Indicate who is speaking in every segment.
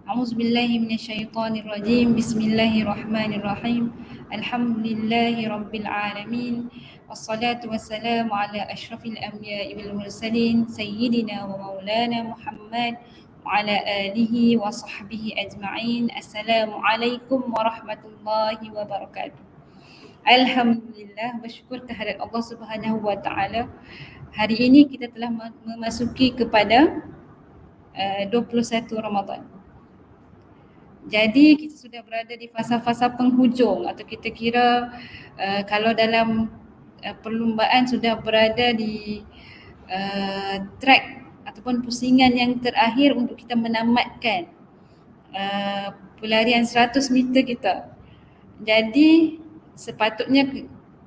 Speaker 1: A'udzubillahi minasyaitonirrajim. Bismillahirrahmanirrahim. Alhamdulillahi rabbil alamin. Wassalatu wassalamu ala asyrafil anbiya'i wal mursalin sayyidina wa maulana Muhammad wa ala alihi wa sahbihi ajma'in. Assalamualaikum warahmatullahi wabarakatuh. Alhamdulillah, bersyukur kehadirat Allah Subhanahu wa taala. Hari ini kita telah memasuki kepada 21 Ramadan. Jadi kita sudah berada di fasa-fasa penghujung, atau kita kira kalau dalam perlumbaan sudah berada di track ataupun pusingan yang terakhir untuk kita menamatkan pelarian 100 meter kita. Jadi sepatutnya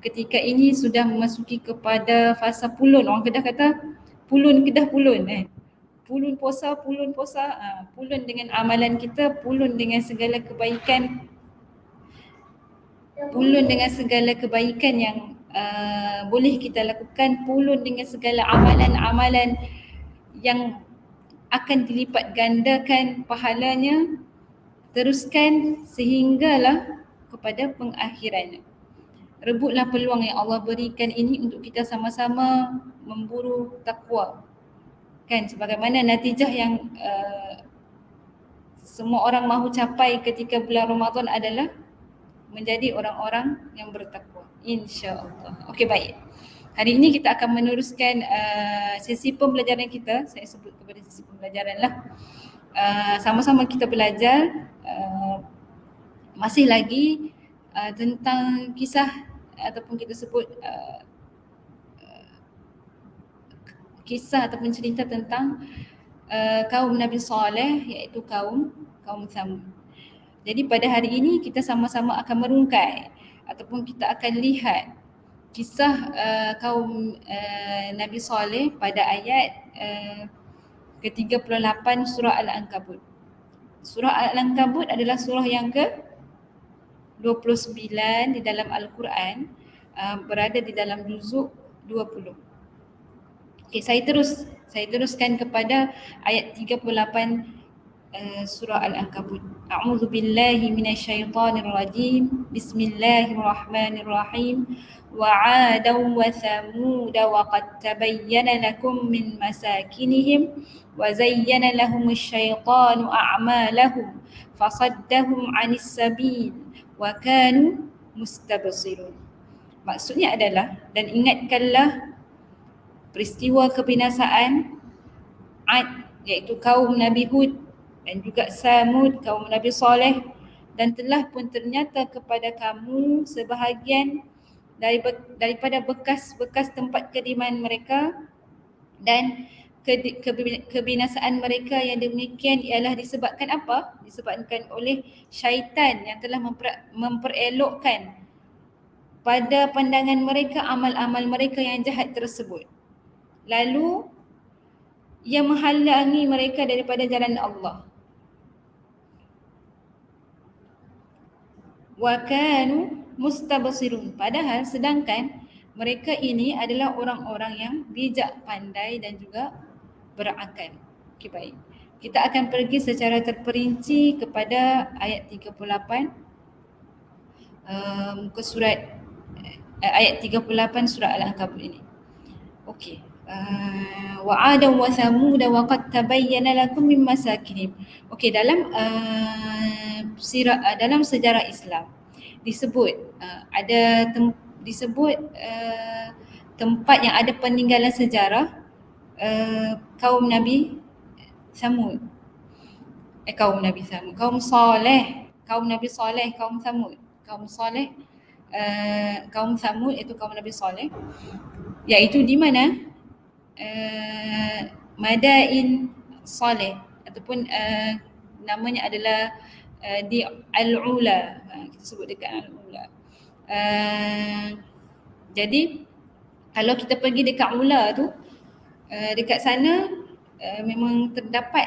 Speaker 1: ketika ini sudah memasuki kepada fasa pulun. Orang Kedah kata pulun Kedah pulun pulun puasa, pulun dengan amalan kita, pulun dengan segala kebaikan, pulun dengan segala kebaikan yang boleh kita lakukan, pulun dengan segala amalan-amalan yang akan dilipat gandakan pahalanya. Teruskan sehinggalah kepada pengakhirannya. Rebutlah peluang yang Allah berikan ini untuk kita sama-sama memburu takwa. Kan, sebagaimana natijah yang semua orang mahu capai ketika bulan Ramadan adalah menjadi orang-orang yang bertakwa, insya-Allah. Okey, baik. Hari ini kita akan meneruskan sesi pembelajaran kita. Saya sebut kepada sesi pembelajaran lah. Sama-sama kita belajar masih lagi tentang kisah ataupun kita sebut kisah ataupun cerita tentang kaum Nabi Saleh, iaitu kaum Thamud. Jadi pada hari ini kita sama-sama akan merungkai ataupun kita akan lihat kisah kaum Nabi Saleh pada ayat ke-38 surah Al-Ankabut. Surah Al-Ankabut adalah surah yang ke-29 di dalam Al-Quran, berada di dalam juzuk 20. Okey, saya teruskan kepada ayat 38 surah Al-Ankabut. A'udzu billahi minasyaitonir rajim. Bismillahirrahmanirrahim. Wa 'adan wa thamud wa qad tabayyana lakum min masakinihim wa zayyana lahumus syaitanu a'malahum fasaddahum 'anis sabil wa kanu mustabsirun. Maksudnya adalah, dan ingatkanlah peristiwa kebinasaan Ad, iaitu kaum Nabi Hud, dan juga Samud, kaum Nabi Saleh, dan telah pun ternyata kepada kamu sebahagian daripada bekas-bekas tempat kediaman mereka, dan kebinasaan mereka yang demikian ialah disebabkan apa? Disebabkan oleh syaitan yang telah memperelokkan pada pandangan mereka amal-amal mereka yang jahat tersebut. Lalu ia menghalangi mereka daripada jalan Allah. Wa kanu mustabsirun. Padahal sedangkan mereka ini adalah orang-orang yang bijak, pandai dan juga berakal. Okey, baik. Kita akan pergi secara terperinci kepada ayat 38 muka surat ayat 38 surah Al-Ankabut ini. Okey. Wa 'adan wa thamud wa qad tabayyana lakum min masakinihim. Okey, dalam dalam sejarah Islam disebut tempat yang ada peninggalan sejarah kaum Nabi Thamud. Kaum Nabi Thamud, kaum Saleh, kaum Nabi Saleh, kaum Thamud, kaum Saleh, kaum Thamud itu kaum Nabi Saleh, iaitu di mana Madain Saleh, ataupun namanya adalah di Al-Ula. Kita sebut dekat Al-Ula. Jadi kalau kita pergi dekat Ula tu, dekat sana memang terdapat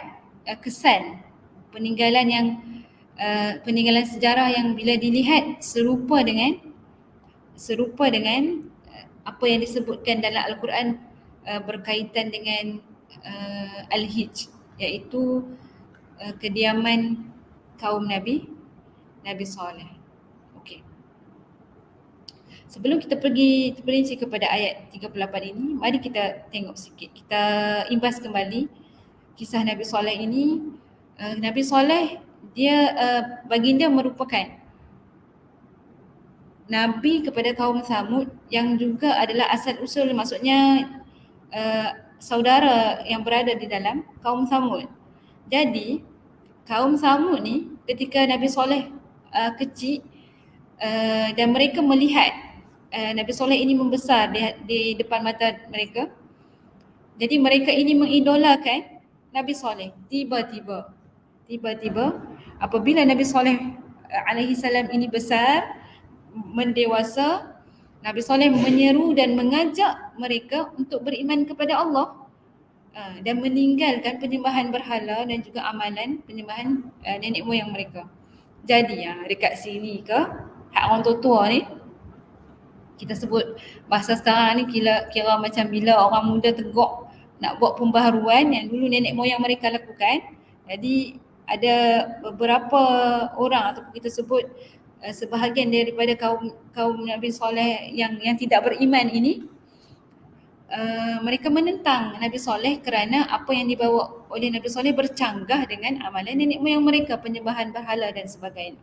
Speaker 1: kesan peninggalan sejarah yang bila dilihat serupa dengan apa yang disebutkan dalam Al-Quran berkaitan dengan Al-Hijr, iaitu kediaman kaum Nabi Saleh. Okey. Sebelum kita pergi terperinci kepada ayat 38 ini, mari kita tengok sikit. Kita imbas kembali kisah Nabi Saleh ini. Nabi Saleh dia baginda merupakan Nabi kepada kaum Samud yang juga adalah asal usul, maksudnya saudara yang berada di dalam kaum Samud. Jadi kaum Samud ni ketika Nabi Saleh kecil dan mereka melihat Nabi Saleh ini membesar di depan mata mereka. Jadi mereka ini mengidolakan Nabi Saleh. Tiba-tiba apabila Nabi Saleh alaihi salam ini besar, mendewasa, Nabi Saleh menyeru dan mengajak mereka untuk beriman kepada Allah dan meninggalkan penyembahan berhala dan juga amalan penyembahan nenek moyang mereka. Jadi dekat sini ke hak orang tua ni, kita sebut bahasa sekarang ni kira macam bila orang muda tegak nak buat pembaharuan yang dulu nenek moyang mereka lakukan. Jadi ada beberapa orang ataupun kita sebut sebahagian daripada kaum Nabi Saleh yang tidak beriman ini, mereka menentang Nabi Saleh kerana apa yang dibawa oleh Nabi Saleh bercanggah dengan amalan nenek moyang mereka, penyembahan berhala dan sebagainya.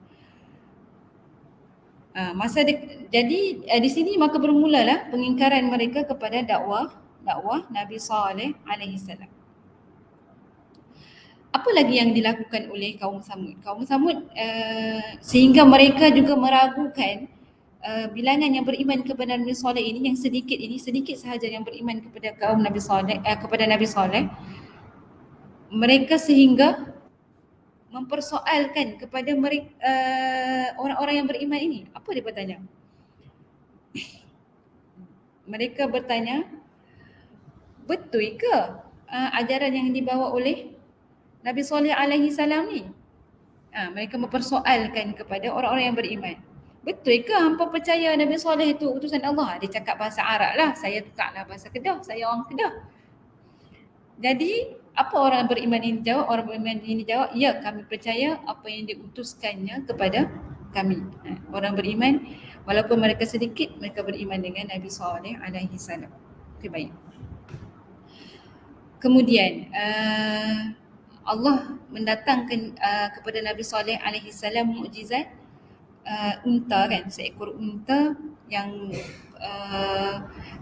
Speaker 1: Jadi di sini maka bermulalah pengingkaran mereka kepada dakwah Nabi Saleh alaihi salam. Apa lagi yang dilakukan oleh kaum Samud? Kaum Samud sehingga mereka juga meragukan bilangan yang beriman kepada Nabi Saleh ini, yang sedikit sahaja yang beriman kepada kaum Nabi Saleh, kepada Nabi Saleh. Mereka sehingga mempersoalkan kepada mereka, orang-orang yang beriman ini. Apa dia bertanya? Mereka bertanya, betul ke ajaran yang dibawa oleh Nabi Saleh alaihi salam ni? Mereka mempersoalkan kepada orang-orang yang beriman. Betul ke hampa percaya Nabi Saleh itu utusan Allah? Dia cakap bahasa Arab lah, saya tukarlah bahasa Kedah, saya orang Kedah. Jadi apa orang beriman ini jawab? Orang beriman ini jawab, ya, kami percaya apa yang diutuskannya kepada kami. Orang beriman walaupun mereka sedikit, mereka beriman dengan Nabi Saleh alaihi salam. Okey, baik. Kemudian Allah mendatangkan kepada Nabi Saleh alaihi salam mukjizat unta, kan, seekor unta yang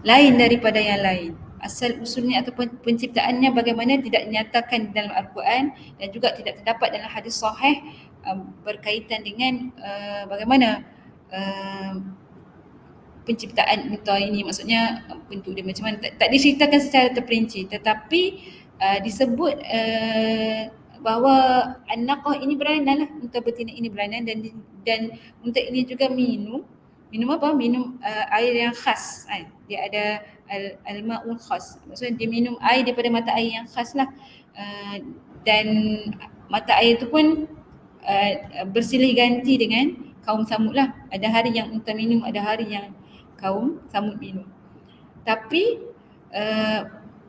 Speaker 1: lain daripada yang lain. Asal usulnya ataupun penciptaannya bagaimana tidak dinyatakan dalam Al-Quran dan juga tidak terdapat dalam hadis sahih berkaitan dengan bagaimana penciptaan unta ini, maksudnya bentuk dia macam mana, tak diceritakan secara terperinci, tetapi disebut bahawa an-naqah ini beranak lah, unta betina ini beranak, dan unta ini juga minum apa? Minum air yang khas. Dia ada al-ma'ul khas, maksudnya dia minum air daripada mata air yang khas lah, dan mata air itu pun bersilih ganti dengan kaum Samud lah. Ada hari yang unta minum, ada hari yang kaum Samud minum. Tapi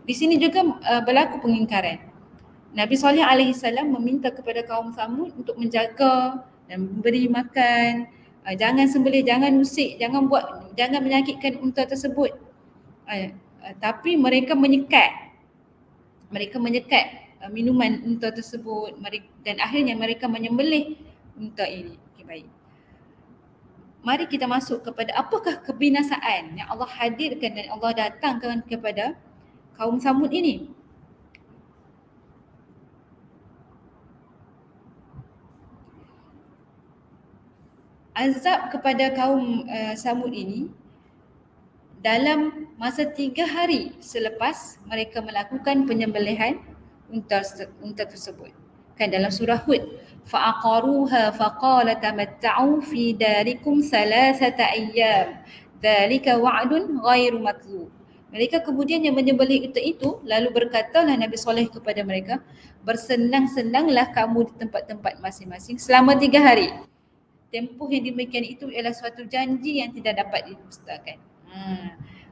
Speaker 1: di sini juga berlaku pengingkaran. Nabi Saleh alaihi salam meminta kepada kaum Samud untuk menjaga dan memberi makan, jangan sembelih, jangan usik, jangan menyakitkan unta tersebut. Tapi mereka menyekat minuman unta tersebut, dan akhirnya mereka menyembelih unta ini. Okay, baik. Mari kita masuk kepada apakah kebinasaan yang Allah hadirkan dan Allah datangkan kepada kaum Samud ini. Azab kepada kaum Samud ini dalam masa 3 hari selepas mereka melakukan penyembelihan unta tersebut. Kan dalam surah Hud, fa'aqaruha faqala tamatta'u fi darikum salasata ayyam dzalika wa'dun ghairu makdzub. Mereka kemudian yang menyembelih unta itu, lalu berkatalah Nabi Saleh kepada mereka, bersenang-senanglah kamu di tempat-tempat masing-masing selama 3 hari. Tempoh yang demikian itu ialah suatu janji yang tidak dapat didustakan.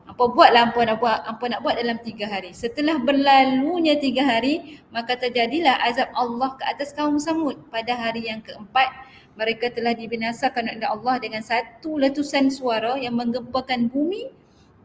Speaker 1: Hampa buatlah hampa nak buat dalam 3 hari. Setelah berlalunya 3 hari, maka terjadilah azab Allah ke atas kaum Samud. Pada hari yang keempat, mereka telah dibinasakan oleh Allah dengan satu letusan suara yang menggempakan bumi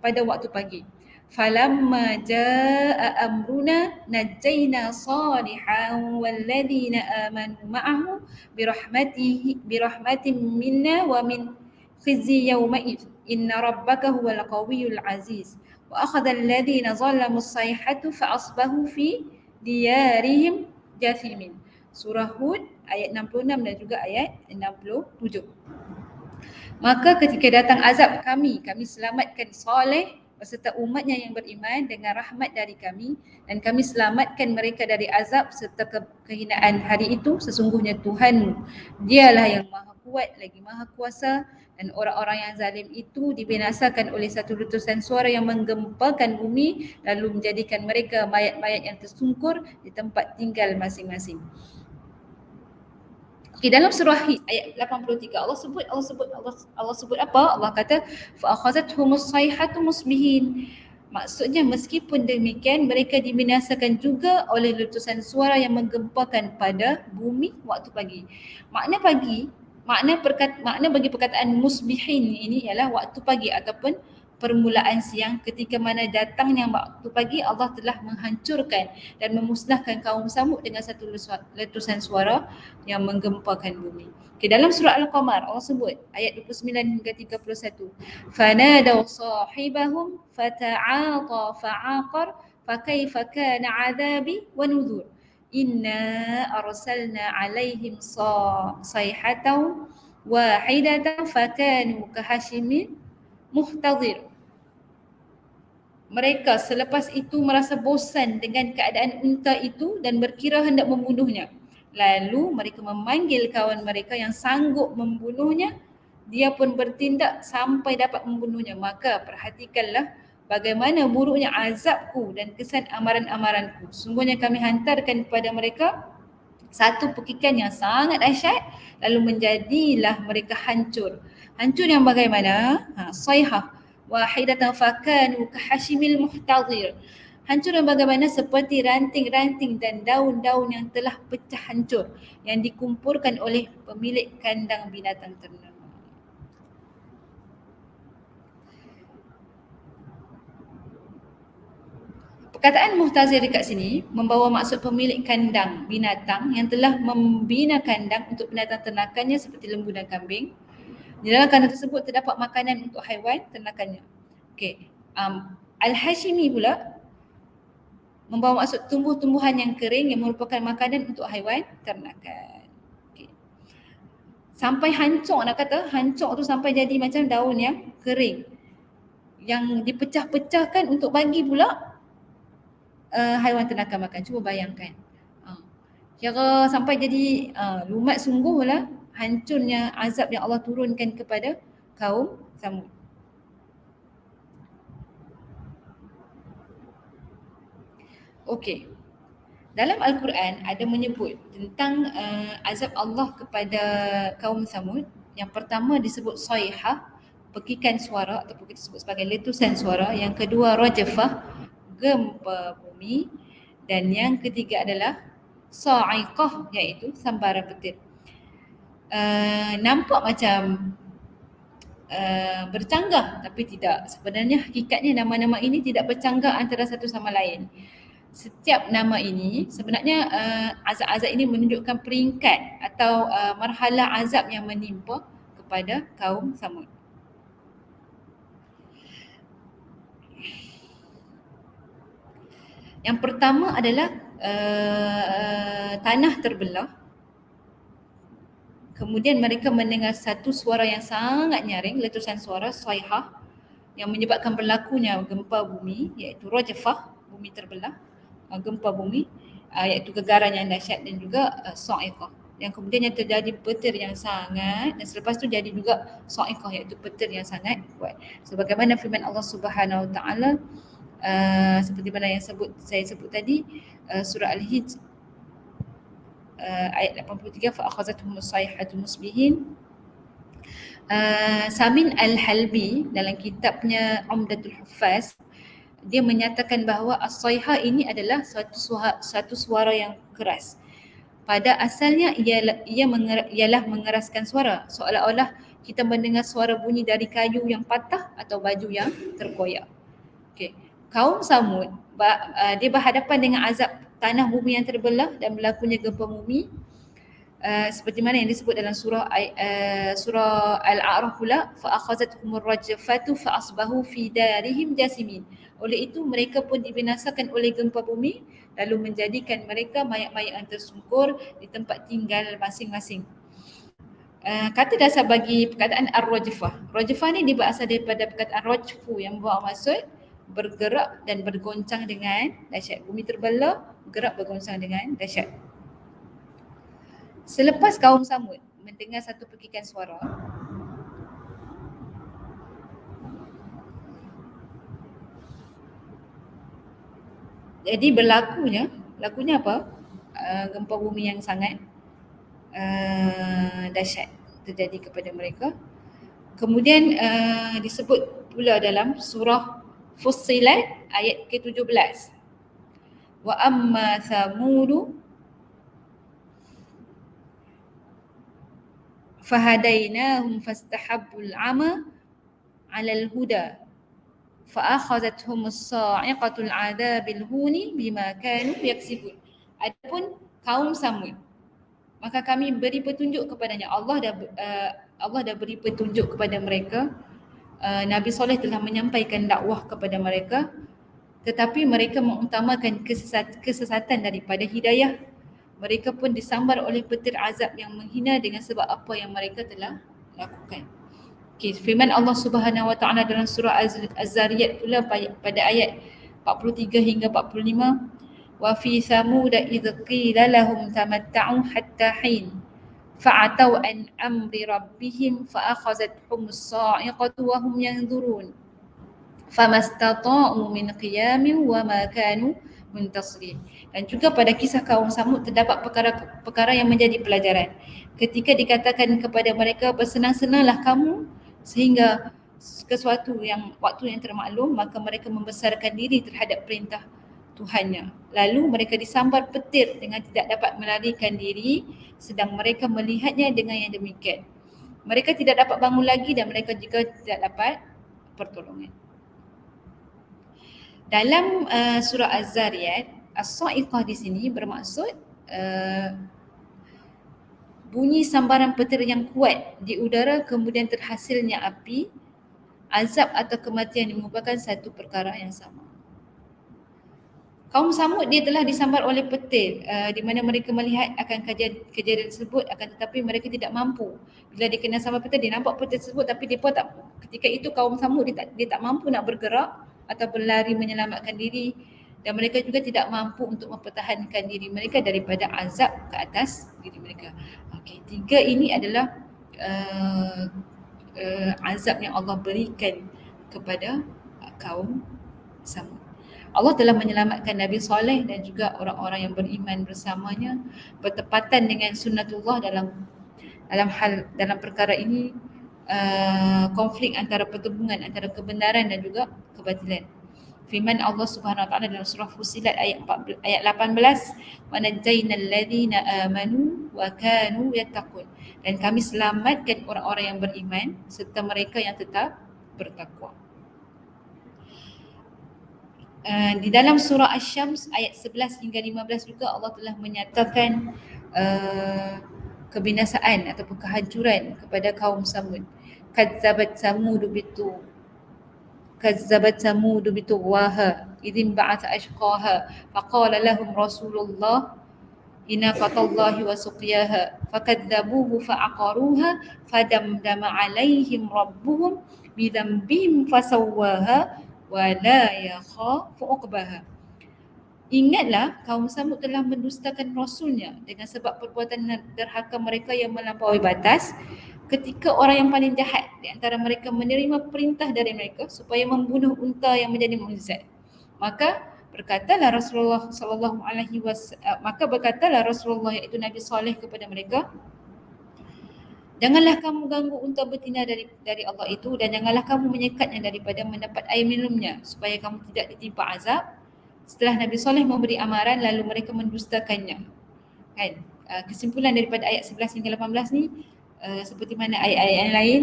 Speaker 1: pada waktu pagi. Falamma jaa amruna najjayna salihan walladzina amanu ma'ahu birahmatin minna wa min khizyi yawma'id inna rabbaka huwal qawiyyul aziz wa akhadha alladhina zalamu as-sayhatu fa asbahu fi diyarihim jathimin. Surah Hud ayat 66 dan juga ayat 67. Maka ketika datang azab kami selamatkan Saleh beserta umatnya yang beriman dengan rahmat dari kami, dan kami selamatkan mereka dari azab serta kehinaan hari itu. Sesungguhnya Tuhanmu, dialah yang maha kuat lagi maha kuasa, dan orang-orang yang zalim itu dibinasakan oleh satu letusan suara yang menggempakan bumi lalu menjadikan mereka mayat-mayat yang tersungkur di tempat tinggal masing-masing. Okay, dalam surah ayat 83 Allah sebut apa? Allah kata fa akhazathumus sayhatu musbihin. Maksudnya meskipun demikian mereka dibinasakan juga oleh letusan suara yang menggempakan pada bumi waktu pagi. Makna bagi perkataan musbihin ini ialah waktu pagi ataupun permulaan siang, ketika mana datangnya waktu pagi Allah telah menghancurkan dan memusnahkan kaum Samud dengan satu letusan suara yang menggempakan bumi. Okay, dalam surah Al-Qamar Allah sebut ayat 29 hingga 31. Fanadaw sahibahum fata'ata fa'aqar fakaifa kana 'adabi wa nuzur. Inna arsalna 'alaihim sayhatan wahidatan fakanu kahashimin muhtadhir. Mereka selepas itu merasa bosan dengan keadaan unta itu dan berkira hendak membunuhnya. Lalu mereka memanggil kawan mereka yang sanggup membunuhnya. Dia pun bertindak sampai dapat membunuhnya. Maka perhatikanlah bagaimana buruknya azabku dan kesan amaran-amaranku. Sungguhnya kami hantarkan kepada mereka satu pekikan yang sangat dahsyat, lalu menjadilah mereka hancur. Hancur yang bagaimana? Sayhah wahidatan fakanu kahashimil muhtadhir. Hancur yang bagaimana? Seperti ranting-ranting dan daun-daun yang telah pecah hancur yang dikumpulkan oleh pemilik kandang binatang ternak. Perkataan muhtazir dekat sini membawa maksud pemilik kandang binatang yang telah membina kandang untuk binatang ternakannya seperti lembu dan kambing. Di dalam kandang tersebut terdapat makanan untuk haiwan ternakannya. Okey. Al-Hashimi pula membawa maksud tumbuh-tumbuhan yang kering yang merupakan makanan untuk haiwan ternakan. Okay. Sampai hancur, nak kata hancur tu sampai jadi macam daun yang kering yang dipecah-pecahkan untuk bagi pula haiwan ternakan makan. Cuba bayangkan. Kira sampai jadi lumat sungguh lah hancurnya azab yang Allah turunkan kepada kaum Samud. Okey. Dalam Al-Quran ada menyebut tentang azab Allah kepada kaum Samud. Yang pertama disebut sayhah, pekikan suara ataupun kita sebut sebagai letusan suara. Yang kedua rajafah, gempa bumi. Dan yang ketiga adalah sa'iqah, iaitu sambaran petir. Nampak macam bercanggah, tapi tidak. Sebenarnya hakikatnya nama-nama ini tidak bercanggah antara satu sama lain. Setiap nama ini sebenarnya azab-azab ini menunjukkan peringkat atau marhalah azab yang menimpa kepada kaum Samud. Yang pertama adalah tanah terbelah. Kemudian mereka mendengar satu suara yang sangat nyaring, letusan suara, sayhah, yang menyebabkan berlakunya gempa bumi, iaitu rajafah, bumi terbelah, gempa bumi, iaitu gegaran yang dahsyat, dan juga sa'iqah. Yang kemudian yang terjadi petir yang sangat, dan selepas tu jadi juga sa'iqah, iaitu petir yang sangat kuat. Sebagaimana firman Allah Subhanahu Wa Taala seperti mana yang saya sebut tadi, surah Al-Hijr ayat 83, fa akhazatuhum as-sayhatu musbihin. Samin Al-Halbi dalam kitabnya Umdatul Huffaz, dia menyatakan bahawa as-sayha ini adalah satu suara yang keras. Pada asalnya ialah mengeraskan suara, seolah-olah kita mendengar suara bunyi dari kayu yang patah atau baju yang terkoyak. Okay. Kaum Samud dia berhadapan dengan azab tanah bumi yang terbelah dan berlakunya gempa bumi. Seperti mana yang disebut dalam surah Al-A'raf pula, fa akhazathumur rajfatu fa asbahu fi darihim jasimin. Oleh itu mereka pun dibinasakan oleh gempa bumi lalu menjadikan mereka mayat-mayat yang tersungkur di tempat tinggal masing-masing. Kata dasar bagi perkataan ar-rajfah. Rajfah ni dia berasal daripada perkataan rajfu yang bermaksud bergerak dan bergoncang dengan dahsyat. Bumi terbelah, bergerak bergoncang dengan dahsyat. Selepas kaum Samud mendengar satu percikan suara, jadi berlakunya apa? Gempa bumi yang sangat dahsyat terjadi kepada mereka. Kemudian disebut pula dalam surah Fussilat ayat ke-17. Wa amma Thamudu fahadainahum fastahabbul ama 'alal huda fa'akhadhathum as-sa'iqatul 'adzabil huni bima kanu yaksibun. Adapun kaum Samud, maka kami beri petunjuk kepadanya. Allah dah beri petunjuk kepada mereka. Nabi Saleh telah menyampaikan dakwah kepada mereka, tetapi mereka mengutamakan kesesatan daripada hidayah. Mereka pun disambar oleh petir azab yang menghina dengan sebab apa yang mereka telah lakukan. Okay, firman Allah Subhanahu Wa Taala dalam surah Az-Zariyat pula pada ayat 43 hingga 45, wa fi thamud idh qila lahum tamatta'u hatta hin fa'atau an amri rabbihim fa'akhazathum as-sa'iqatu wa hum yanzurun famastata'u min qiyamin wa ma kanu muntasrin. Dan juga pada kisah kaum Samud terdapat perkara yang menjadi pelajaran. Ketika dikatakan kepada mereka, bersenang-senanglah kamu sehingga ke suatu waktu yang termaklum, maka mereka membesarkan diri terhadap perintah Tuhannya. Lalu mereka disambar petir dengan tidak dapat melarikan diri, sedang mereka melihatnya dengan yang demikian. Mereka tidak dapat bangun lagi dan mereka juga tidak dapat pertolongan. Dalam surah Az-Zariyat, as-sa'iqah di sini bermaksud bunyi sambaran petir yang kuat di udara kemudian terhasilnya api, azab atau kematian yang merupakan satu perkara yang sama. Kaum Samud dia telah disambar oleh petir di mana mereka melihat akan kejadian tersebut, akan tetapi mereka tidak mampu. Bila dikena sambar petir, dia nampak petir tersebut tapi ketika itu kaum Samud dia tak mampu nak bergerak atau berlari menyelamatkan diri, dan mereka juga tidak mampu untuk mempertahankan diri mereka daripada azab ke atas diri mereka. Okey, tiga ini adalah azab yang Allah berikan kepada kaum Samud. Allah telah menyelamatkan Nabi Saleh dan juga orang-orang yang beriman bersamanya bertepatan dengan sunnatullah dalam perkara ini. Konflik antara pertembungan antara kebenaran dan juga kebatilan. Firman Allah Subhanahu Wa Taala dalam surah Fussilat ayat 18, wa najjaynal ladzina amanu wa kanu yattaqun. Dan kami selamatkan orang-orang yang beriman serta mereka yang tetap bertakwa. Di dalam surah Asy-Syams ayat 11 hingga 15 juga Allah telah menyatakan kebinasaan ataupun kehancuran kepada kaum Samud. Kazzabat Samud bitughwaha idzin ba'atha ashqaha faqala lahum Rasulullah inaqatallahi wa suqiyaha fakadzabuhu fa'aqaruha fadamdama 'alaihim rabbuhum bidzambihim fasawwaha wa la yakhafu 'uqbaha. Ingatlah kaum Samud telah mendustakan Rasulnya dengan sebab perbuatan derhaka mereka yang melampaui batas ketika orang yang paling jahat di antara mereka menerima perintah dari mereka supaya membunuh unta yang menjadi mukjizat. Maka berkatalah Rasulullah iaitu Nabi Saleh kepada mereka, Janganlah kamu ganggu unta betina dari Allah itu, dan janganlah kamu menyekatnya daripada mendapat air minumnya, supaya kamu tidak ditimpa azab. Setelah Nabi Saleh memberi amaran, lalu mereka mendustakannya. Kan? Kesimpulan daripada ayat 11 hingga 18 ni, seperti mana ayat-ayat yang lain,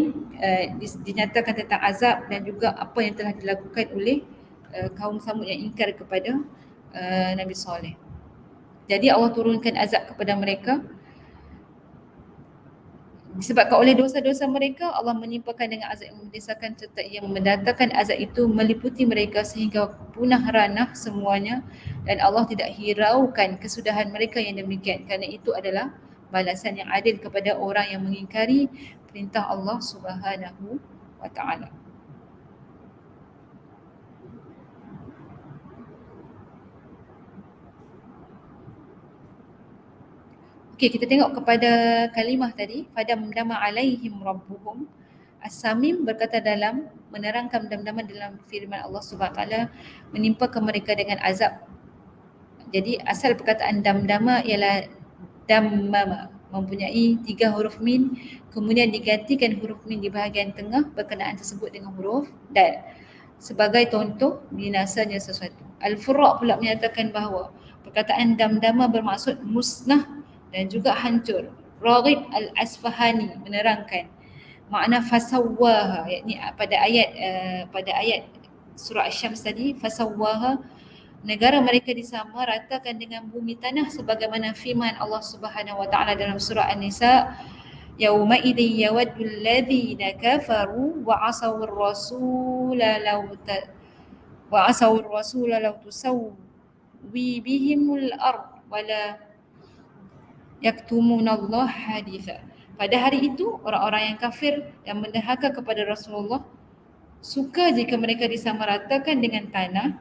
Speaker 1: dinyatakan tentang azab dan juga apa yang telah dilakukan oleh kaum Samud yang ingkar kepada Nabi Saleh. Jadi Allah turunkan azab kepada mereka disebabkan oleh dosa-dosa mereka. Allah menimpakan dengan azab yang mendesakan serta yang mendatangkan azab itu meliputi mereka sehingga punah ranah semuanya, dan Allah tidak hiraukan kesudahan mereka yang demikian, kerana itu adalah balasan yang adil kepada orang yang mengingkari perintah Allah Subhanahu wa ta'ala. Okey, kita tengok kepada kalimah tadi, fadamdama alaihim rabbuhum. As-Samim berkata dalam menerangkan damdaman dalam firman Allah Subhanahu wa taala, menimpa ke mereka dengan azab. Jadi asal perkataan damdama ialah dammama, mempunyai 3 huruf min, kemudian digantikan huruf min di bahagian tengah berkenaan tersebut dengan huruf dal sebagai contoh binasanya sesuatu. Al-Furra pula menyatakan bahawa perkataan damdama bermaksud musnah dan juga hancur. Raghib Al-Asfahani menerangkan makna fasawwaha, yakni pada ayat surah Asy-Syams tadi, fasawwaha, negara mereka disamaratakan dengan bumi tanah, sebagaimana firman Allah Subhanahu wa taala dalam surah An-Nisa, yauma idzin yawaddu alladhina kafaru wa asawur rasula law tusawwi bihimul ard wala yaktumunallah haditha. Pada hari itu orang-orang yang kafir yang mendahaka kepada Rasulullah suka jika mereka disamaratakan dengan tanah,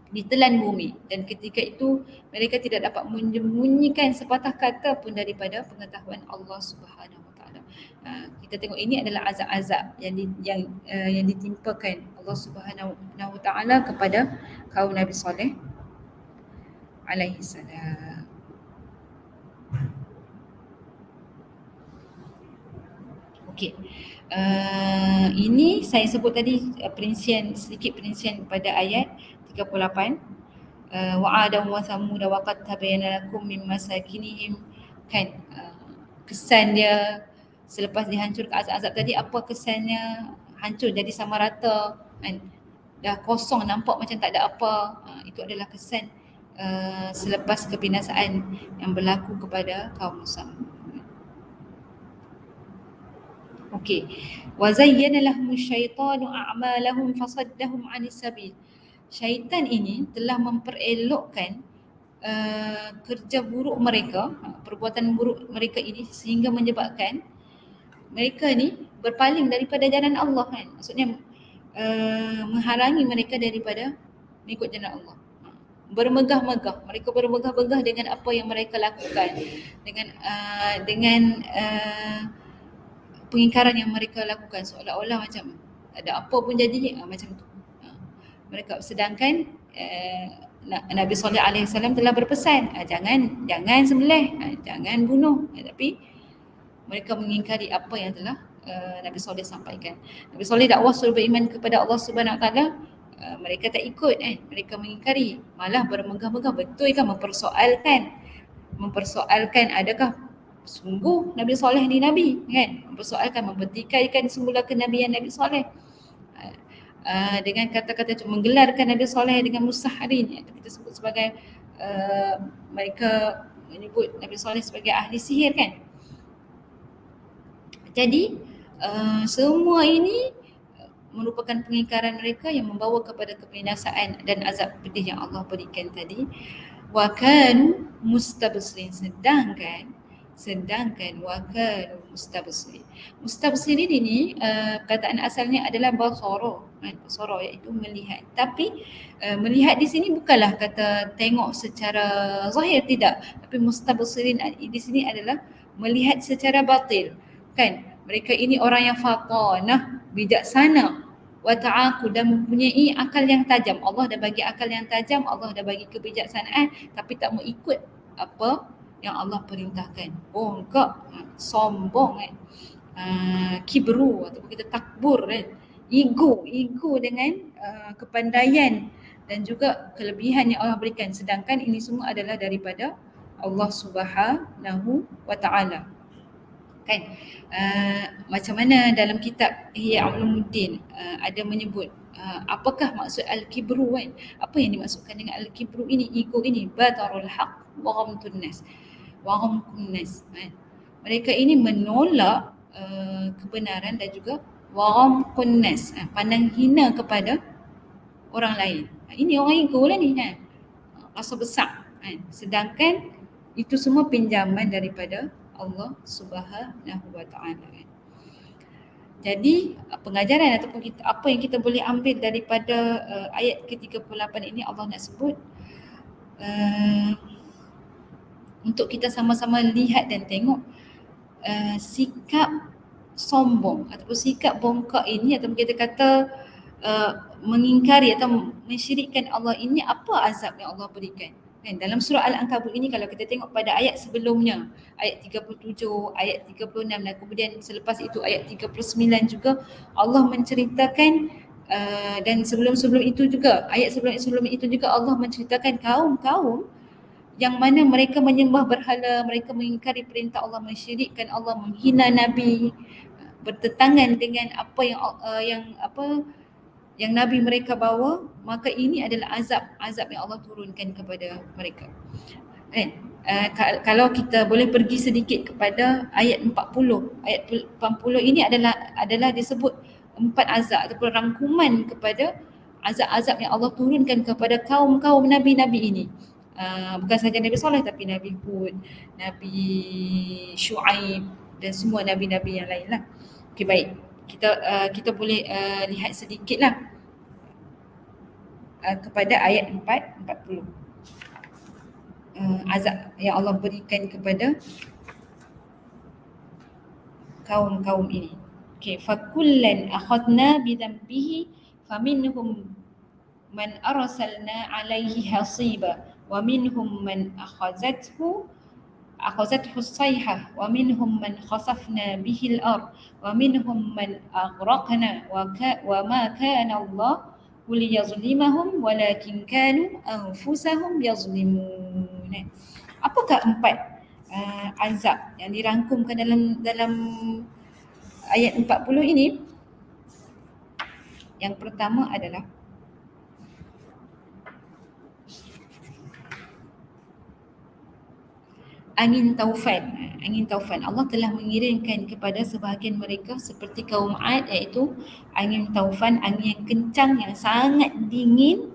Speaker 1: ditelan bumi, dan ketika itu mereka tidak dapat menyembunyikan sepatah kata pun daripada pengetahuan Allah Subhanahu wa taala. Kita tengok ini adalah azab-azab yang ditimpakan Allah Subhanahu wa taala kepada kaum Nabi Saleh alaihi salam. Okey. Ini saya sebut tadi sedikit perincian pada ayat 38. Wa'adam wa thamud wa qad tabayyana lakum min masakinihim, kan, kesan dia selepas dihancurkan azab-azab tadi, apa kesannya? Hancur, jadi sama rata, kan, dah kosong, nampak macam tak ada apa. Itu adalah kesan selepas kebinasaan yang berlaku kepada kaum Samud. Okey. Wa zayyana lahum syaitanu a'malahum fasaddahum 'anis sabil. Syaitan ini telah memperelokkan kerja buruk mereka, perbuatan buruk mereka ini, sehingga menyebabkan mereka ni berpaling daripada jalan Allah, kan. Maksudnya menghalangi mereka daripada mengikut jalan Allah. Bermegah-megah, mereka bermegah-megah dengan apa yang mereka lakukan, dengan pengingkaran yang mereka lakukan, seolah-olah macam ada apa pun jadi, macam tu. Mereka, sedangkan Nabi Sallallahu Alaihi Wasallam telah berpesan, jangan sembelih, jangan bunuh, tapi mereka mengingkari apa yang telah Nabi Saleh sampaikan. Nabi Saleh dakwah suruh beriman kepada Allah Subhanahu Wa Taala, mereka tak ikut, mereka mengingkari, malah bermegah-megah. Betul kan, mempersoalkan adakah sungguh Nabi Saleh ni Nabi, kan? Mempersoalkan, mempertikaikan semula kenabian Nabi Saleh dengan kata-kata menggelarkan Nabi Saleh dengan mustahrin, itu kita sebut sebagai mereka menyebut Nabi Saleh sebagai ahli sihir, kan? Jadi semua ini merupakan pengingkaran mereka yang membawa kepada kebinasaan dan azab pedih yang Allah berikan tadi. Wa kanu mustabsirin, sedangkan wa kanu mustabsirin. Mustabsirin ini perkataan asalnya adalah basara, iaitu melihat. Tapi melihat di sini bukanlah kata tengok secara zahir, tidak. Tapi mustabsirin di sini adalah melihat secara batin, kan. Mereka ini orang yang fatanah, bijaksana, wa ta'aqu, dan mempunyai akal yang tajam. Allah dah bagi akal yang tajam, Allah dah bagi kebijaksanaan, tapi tak mau ikut apa yang Allah perintahkan. Bongkak, sombong kan. Kibru ataupun kita takbur kan. Ego dengan kepandaian dan juga kelebihan yang Allah berikan. Sedangkan ini semua adalah daripada Allah Subhanahu wa Ta'ala. Kan? Macam mana dalam kitab Ihya Ulumuddin ada menyebut apakah maksud al-kibru kan? Apa yang dimaksudkan dengan al-kibru ini, ego ini? Batarul haq wa ghamtun nas. Wa ghamtun nas. Mereka ini menolak kebenaran dan juga wa ghamtun nas, pandang hina kepada orang lain. Ini orang ego lah ni kan. Rasa besar kan? Sedangkan itu semua pinjaman daripada Allah Subhanahu wa Ta'ala kan. Jadi pengajaran ataupun apa yang kita boleh ambil daripada ayat ke-38 ini, Allah nak sebut untuk kita sama-sama lihat dan tengok sikap sombong ataupun sikap bongkak ini, ataupun kita kata mengingkari atau mensyirikkan Allah ini, apa azab yang Allah berikan. Kan, dalam surah Al-Ankabut ini kalau kita tengok pada ayat sebelumnya, ayat 37, ayat 36 dan kemudian selepas itu ayat 39 juga Allah menceritakan dan sebelum-sebelum itu juga, ayat sebelum itu juga Allah menceritakan kaum-kaum yang mana mereka menyembah berhala, mereka mengingkari perintah Allah, mensyirikkan Allah, menghina Nabi, bertentangan dengan apa yang Nabi mereka bawa, maka ini adalah azab yang Allah turunkan kepada mereka. Kalau kita boleh pergi sedikit kepada ayat 40. Ayat 40 ini adalah disebut 4 azab ataupun rangkuman kepada azab-azab yang Allah turunkan kepada kaum-kaum nabi-nabi ini. Bukan sahaja Nabi Saleh tapi Nabi Hud, Nabi Shu'aib dan semua nabi-nabi yang lain lah. Okey, baik. Kita boleh lihat sedikitlah kepada ayat 40. Azab yang Allah berikan kepada kaum-kaum ini. Okey, fakullan akhadna bidhanbihi faminhum man arsalna alaihi hasiba wa minhum man akhazathu as-sayhah wa minhum man khasafna bihi al-ard wa minhum man aghraqna wa ma kana Allah liyazlimahum walakin kanu anfusahum yazlimun. Apakah 4 azab yang dirangkumkan dalam ayat 40 ini? Yang pertama adalah angin taufan. Angin taufan Allah telah mengirimkan kepada sebahagian mereka seperti kaum Ad, iaitu angin taufan, angin yang kencang yang sangat dingin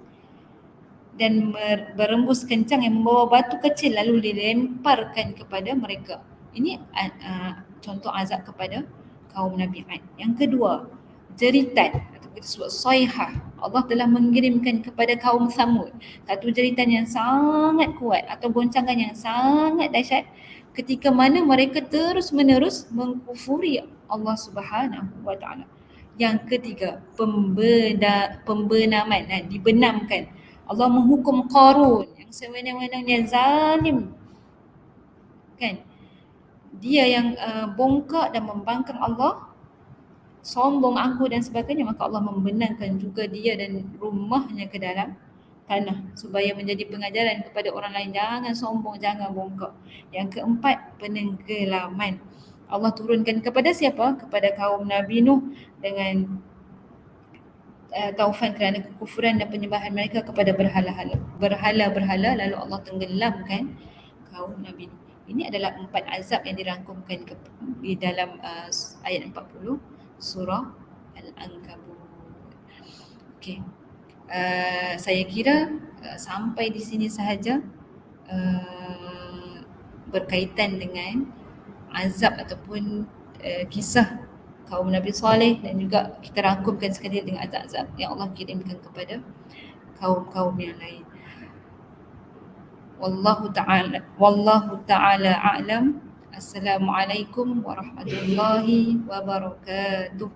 Speaker 1: dan berembus kencang yang membawa batu kecil lalu dilemparkan kepada mereka. Ini contoh azab kepada kaum Nabi Ad. Yang kedua, jeritan atau kita sebut sayhah. Allah telah mengirimkan kepada kaum Samud satu jeritan yang sangat kuat atau goncangan yang sangat dahsyat ketika mana mereka terus-menerus mengkufuri Allah Subhanahu wa Ta'ala. Yang ketiga, pembenaman, dibenamkan. Allah menghukum Qarun yang sewenang-wenangnya zalim. Kan? Dia yang bongkak dan membangkang Allah, sombong, angkuh dan sebagainya, maka Allah membenarkan juga dia dan rumahnya ke dalam tanah supaya menjadi pengajaran kepada orang lain. Jangan sombong, jangan bongkak. Yang keempat, penenggelaman. Allah turunkan kepada siapa? Kepada kaum Nabi Nuh dengan taufan kerana kekufuran dan penyembahan mereka kepada berhala-berhala, lalu Allah tenggelamkan kaum Nabi Nuh. Ini adalah 4 azab yang dirangkumkan di dalam ayat 40 surah Al-Ankabut. Okey. Saya kira sampai di sini sahaja berkaitan dengan azab ataupun kisah kaum Nabi Saleh, dan juga kita rangkumkan sekali dengan azab-azab yang Allah kirimkan kepada kaum-kaum yang lain. Wallahu ta'ala a'lam. Assalamualaikum warahmatullahi wabarakatuh.